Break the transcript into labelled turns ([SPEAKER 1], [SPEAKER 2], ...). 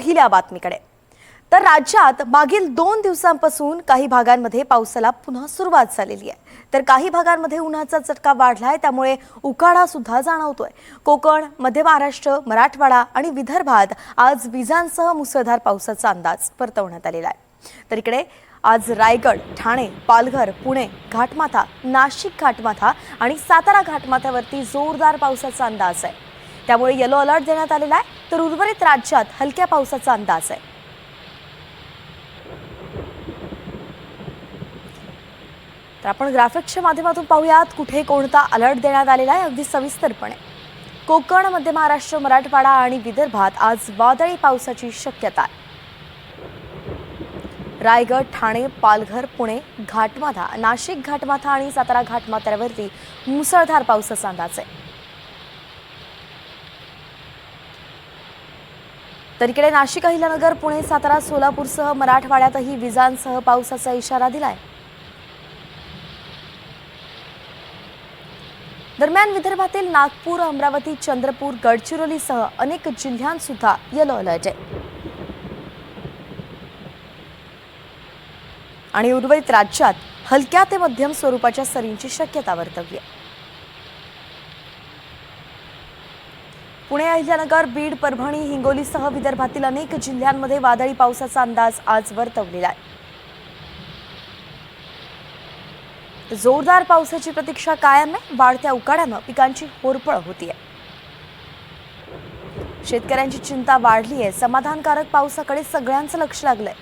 [SPEAKER 1] पहिल्या बातमीकडे. तर राज्यात मागील 2 दिवसांपासून काही भागांमध्ये पावसाला पुन्हा सुरुवात झालेली आहे. तर काही भागांमध्ये उन्हाचा चटका वाढलाय, त्यामुळे उकाडा सुद्धा जाणवतोय. कोकण, मध्य महाराष्ट्र, मराठवाडा आणि विदर्भात आज विजांसह मुसळधार पावसाचा अंदाज वर्तवण्यात आलेला आहे. तर इकडे आज रायगड, ठाणे, पालघर, पुणे घाटमाथा, नाशिक घाटमाथा आणि सातारा घाटमाथ्यावरती जोरदार पावसाचा अंदाज आहे. त्यामुळे येलो अलर्ट देण्यात आलेला आहे. तर उर्वरित राज्यात हलक्या पावसाचा अंदाज आहे. तर आपण ग्राफिक्सच्या माध्यमातून पाहूयात कुठे कोणता अलर्ट देण्यात आलेला आहे अगदी सविस्तरपणे. कोकण, मध्य महाराष्ट्र, मराठवाडा आणि विदर्भात आज वादळी पावसाची शक्यता आहे. रायगड, ठाणे, पालघर, पुणे घाटमाथा, नाशिक घाटमाथा आणि सातारा घाटमाथ्यावरती मुसळधार पावसाचा अंदाज आहे. तर इकडे नाशिक, अहिल्यानगर, पुणे, सातारा, सोलापूरसह मराठवाड्यातही विजांसह पावसाचा इशारा दिलाय. दरम्यान विदर्भातील नागपूर, अमरावती, चंद्रपूर, गडचिरोलीसह अनेक जिल्ह्यांत सुद्धा येलो अलर्ट आहे. आणि उर्वरित राज्यात हलक्या ते मध्यम स्वरूपाच्या सरींची शक्यता वर्तवली आहे. पुणे, अहिल्यानगर, बीड, परभणी, हिंगोलीसह विदर्भातील अनेक जिल्ह्यांमध्ये वादळी पावसाचा अंदाज आज वर्तवलेला आहे. जोरदार पावसाची प्रतीक्षा कायम आहे. वाढत्या उकाड्यानं पिकांची होरपळ होतीये. शेतकऱ्यांची चिंता वाढली आहे. समाधानकारक पावसाकडे सगळ्यांचं लक्ष लागलंय.